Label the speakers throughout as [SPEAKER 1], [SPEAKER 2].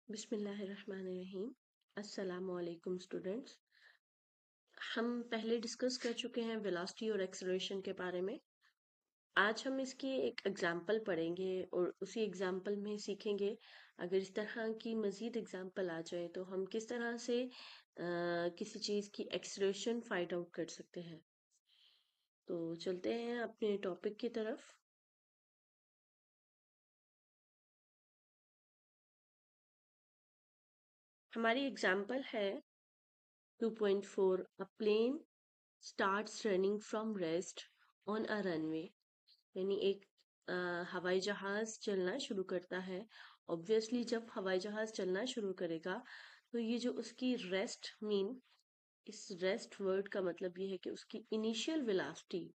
[SPEAKER 1] बिस्मिल्लाहिर्रहमानिर्रहीम। अस्सलामु अलैकुम स्टूडेंट्स। हम पहले डिस्कस कर चुके हैं वेलोसिटी और एक्सेलरेशन के बारे में। आज हम इसकी एक एग्जांपल पढ़ेंगे और उसी एग्जांपल में सीखेंगे अगर इस तरह की मज़ीद एग्जांपल आ जाए तो हम किस तरह से किसी चीज़ की एक्सेलरेशन फाइंड आउट कर सकते हैं। तो चलते हैं अपने टॉपिक की तरफ। हमारी एग्जांपल है 2.4। A plane starts running from rest on a runway. यानी एक हवाई जहाज चलना शुरू करता है। ऑब्वियसली जब हवाई जहाज चलना शुरू करेगा तो ये जो उसकी रेस्ट मीन, इस रेस्ट वर्ड का मतलब ये है कि उसकी इनिशियल वेलोसिटी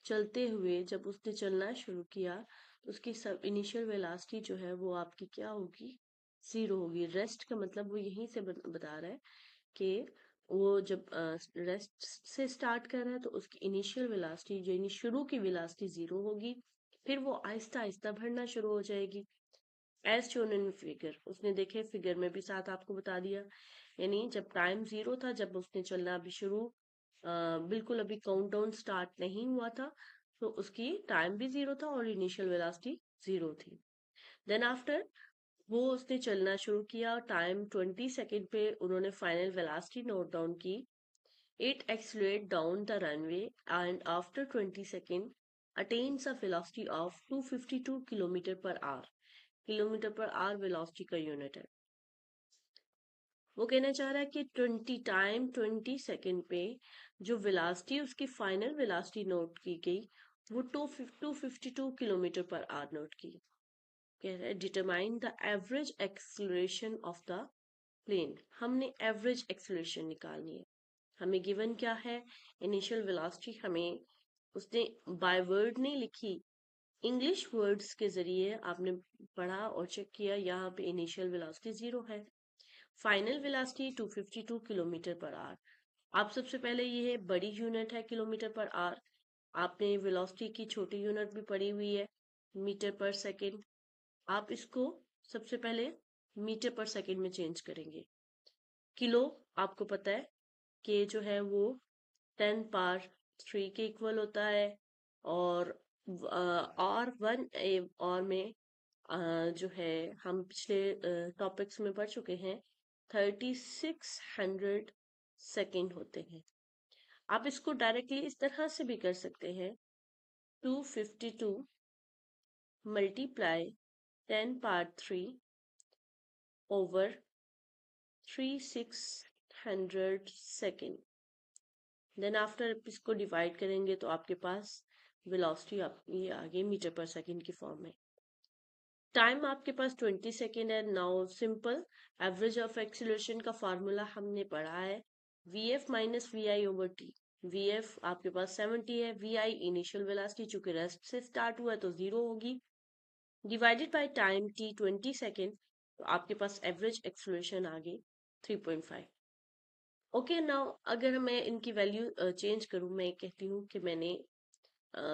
[SPEAKER 1] चलते हुए जब उसने चलना शुरू किया तो उसकी सब इनिशियल वेलोसिटी जो है वो आपकी क्या होगी, जीरो होगी। रेस्ट का मतलब वो यहीं से बता रहा है कि वो जब रेस्ट से स्टार्ट कर रहा है तो उसकी इनिशियल वेलोसिटी जो शुरू की वेलोसिटी जीरो होगी, फिर वो आहिस्ता आहिस्ता बढ़ना शुरू हो जाएगी। एज शोन इन फिगर, उसने देखे फिगर में भी साथ आपको बता दिया। यानी जब टाइम जीरो था, जब उसने चलना अभी शुरू बिल्कुल अभी काउंटडाउन स्टार्ट नहीं हुआ था, तो उसकी टाइम भी जीरो था और इनिशियल वेलोसिटी जीरो थी। देन आफ्टर वो उसने चलना शुरू किया, टाइम 20 सेकेंड पे उन्होंने फाइनल वेलोसिटी नोट डाउन की। It accelerate down the runway and after 20 second attains a velocity of 252 kilometre per hour. Kilometre per hour velocity का यूनिट है। वो कहना चाह रहा है कि 20 सेकेंड पे जो वेलोसिटी उसकी फाइनल वेलोसिटी नोट की गई वो 252 किलोमीटर पर आवर नोट की। कह रहा है determine the average acceleration of the plane. हमने एवरेज एक्सेलरेशन निकालनी है। हमें गिवन क्या है, इनिशियल वेलोसिटी हमें उसने बाय वर्ड नहीं लिखी, इंग्लिश वर्ड्स के जरिए आपने पढ़ा और चेक किया। यहाँ पे इनिशियल वेलोसिटी जीरो है, final velocity 252 kilometre per hour. आप सबसे पहले ये है बड़ी यूनिट है किलोमीटर पर आवर। आपने वेलोसिटी की छोटी यूनिट भी पढ़ी हुई है, मीटर पर सेकेंड। आप इसको सबसे पहले मीटर पर सेकेंड में चेंज करेंगे। किलो आपको पता है कि जो है वो 10 पावर 3 के इक्वल होता है। और और वन और में जो है हम पिछले टॉपिक्स में पढ़ चुके हैं, 3600 सेकेंड होते हैं। आप इसको डायरेक्टली इस तरह से भी कर सकते हैं, 252 multiply 10 power 3 over 3600 second. Then after इसको डिवाइड करेंगे तो आपके पास वेलोसिटी आपकी आ गई मीटर पर सेकेंड की फॉर्म में। टाइम आपके पास 20 सेकेंड है। Now simple average of acceleration का फार्मूला हमने पढ़ा है, v f minus v i over t. V f आपके पास 70 है, वी आई इनिशियल वेलोसिटी चूंकि रेस्ट से स्टार्ट हुआ है तो जीरो होगी, divided by time t 20 second, तो आपके पास एवरेज एक्सीलरेशन आ गई 3.5। ओके, नाउ अगर मैं इनकी वैल्यू चेंज करूं, मैं कहती हूँ कि मैंने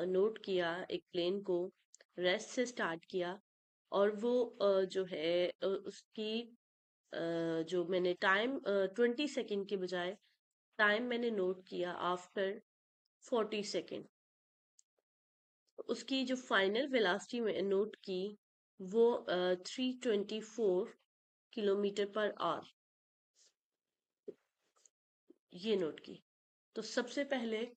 [SPEAKER 1] नोट किया एक प्लेन को, रेस्ट से स्टार्ट किया और वो जो है उसकी जो मैंने टाइम 20 सेकेंड के बजाय टाइम मैंने नोट किया आफ्टर 40 सेकेंड। उसकी जो फाइनल वेलोसिटी में नोट की वो 324 किलोमीटर पर आवर ये नोट की। तो सबसे पहले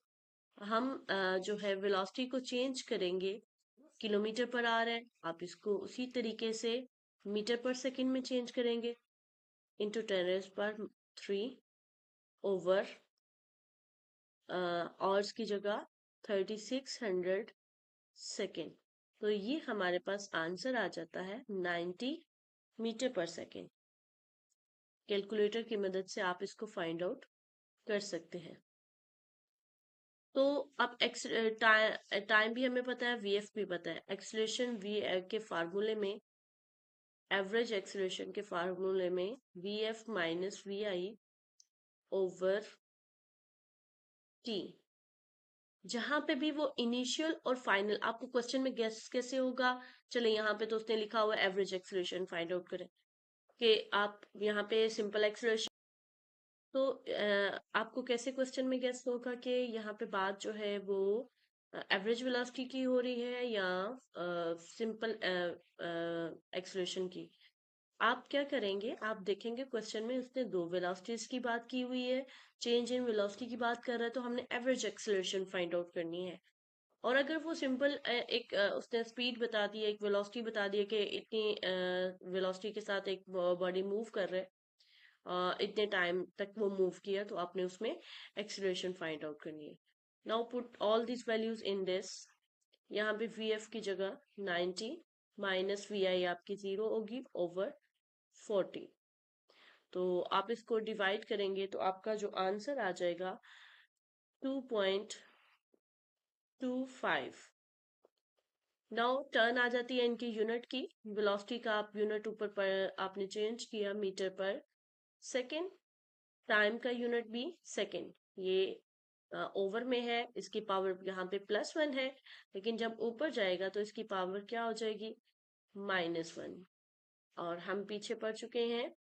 [SPEAKER 1] हम जो है वेलोसिटी को चेंज करेंगे, किलोमीटर पर आ रहा है, आप इसको उसी तरीके से मीटर पर सेकंड में चेंज करेंगे, इंटू 10 पर 3 ओवर आवर्स की जगह 3600 सेकेंड। तो ये हमारे पास आंसर आ जाता है 90 मीटर पर सेकेंड। कैलकुलेटर की मदद से आप इसको फाइंड आउट कर सकते हैं। तो अब टाइम भी हमें पता है, वीएफ भी पता है। एक्सेलरेशन वी के फार्मूले में, एवरेज एक्सेलरेशन के फार्मूले में v f minus v i over t. जहां पे भी वो इनिशियल और फाइनल, आपको क्वेश्चन में गेस कैसे होगा, चले यहाँ पे तो उसने लिखा हुआ एवरेज एक्सेलरेशन फाइंड आउट करें। कि आप यहाँ पे सिंपल एक्सेलरेशन, तो आपको कैसे क्वेश्चन में गेस होगा कि यहाँ पे बात जो है वो एवरेज वेलोसिटी की हो रही है या सिंपल एक्सेलरेशन की। आप क्या करेंगे, आप देखेंगे क्वेश्चन में उसने दो वेलोसिटीज की बात की हुई है, चेंज इन वेलोसिटी की बात कर रहा है, तो हमने एवरेज एक्सेलरेशन फाइंड आउट करनी है। और अगर वो सिंपल एक उसने स्पीड बता दी है, एक वेलोसिटी बता दी है कि इतनी वेलोसिटी के साथ एक बॉडी मूव कर रहा है, इतने टाइम तक वो मूव किया, तो आपने उसमें एक्सेलरेशन फाइंड आउट करनी है। Now put all this values in this. यहाँ पे वी एफ की जगह 90 माइनस वी आई आपकी 0 होगी ओवर 40। तो आप इसको डिवाइड करेंगे तो आपका जो आंसर आ जाएगा 2.25। नाउ टर्न आ जाती है इनकी यूनिट की। वेलोसिटी का आप यूनिट ऊपर पर आपने चेंज किया मीटर पर सेकेंड, टाइम का यूनिट भी सेकेंड। ये ओवर में है, इसकी पावर यहाँ पे +1 है, लेकिन जब ऊपर जाएगा तो इसकी पावर क्या हो जाएगी, -1। और हम पीछे पढ़ चुके हैं,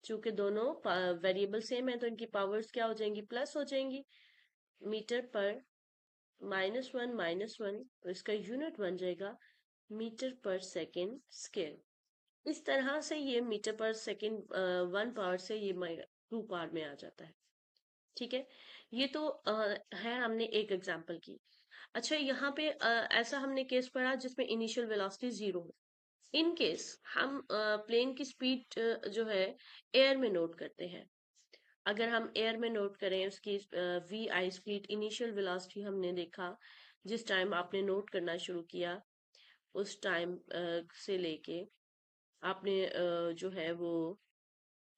[SPEAKER 1] चूंकि दोनों वेरिएबल सेम है तो इनकी पावर्स क्या हो जाएंगी, प्लस हो जाएंगी। मीटर पर -1 तो इसका यूनिट बन जाएगा मीटर पर सेकेंड स्क्वायर। इस तरह से ये मीटर पर सेकेंड 1 पावर से ये 2 पावर में आ जाता है। ठीक है, ये तो है हमने एक एग्जांपल की। अच्छा, यहाँ पे ऐसा हमने केस पढ़ा जिसमें इनिशियल वेलोसिटी 0 हो। इन केस हम प्लेन की स्पीड जो है एयर में नोट करते हैं। अगर हम एयर में नोट करें उसकी v i speed, initial velocity हमने देखा जिस टाइम आपने नोट करना शुरू किया, उस टाइम से लेके आपने जो है वो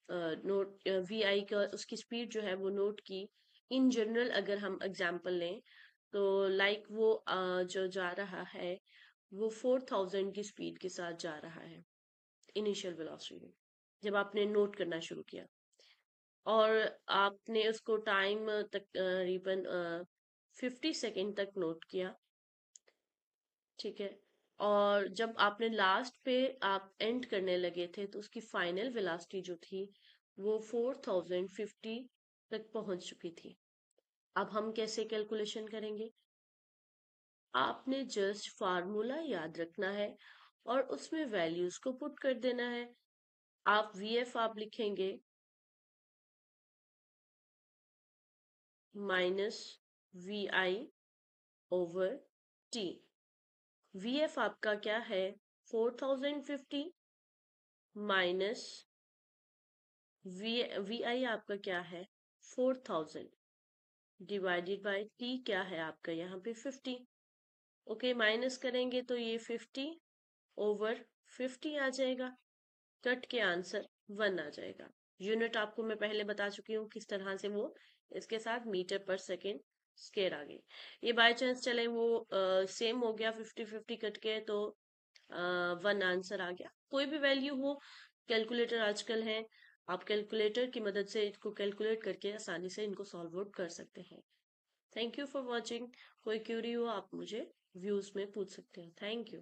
[SPEAKER 1] नोट वी आई का उसकी स्पीड जो है वो नोट की। इन जनरल अगर हम एग्जांपल लें तो लाइक वो जो जा रहा है वो 4000 की स्पीड के साथ जा रहा है इनिशियल वेलोसिटी जब आपने नोट करना शुरू किया, और आपने उसको टाइम तकरीबन 50 सेकेंड तक नोट किया। ठीक है, और जब आपने लास्ट पे आप एंड करने लगे थे तो उसकी फाइनल वेलोसिटी जो थी वो 4050 तक पहुंच चुकी थी। अब हम कैसे कैलकुलेशन करेंगे, आपने जस्ट फार्मूला याद रखना है और उसमें वैल्यूज को पुट कर देना है। आप वी एफ आप लिखेंगे -vi over t. V F आपका क्या है, 4050 माइनस वी आई आपका क्या है, 4000 डिवाइडेड बाय टी क्या है आपका यहाँ पे 50। ओके, माइनस करेंगे तो ये 50 ओवर 50 आ जाएगा, कट के आंसर 1 आ जाएगा। यूनिट आपको मैं पहले बता चुकी हूँ किस तरह से वो इसके साथ मीटर पर सेकेंड स्केयर आ गई। ये बाय चांस चले वो सेम हो गया 50-50 कट के, तो 1 आंसर आ गया। कोई भी वैल्यू हो, कैलकुलेटर आजकल है, आप कैलकुलेटर की मदद से इसको कैलकुलेट करके आसानी से इनको सॉल्व आउट कर सकते हैं। Thank you for watching. कोई क्यूरी हो आप मुझे व्यूज में पूछ सकते हैं। Thank you.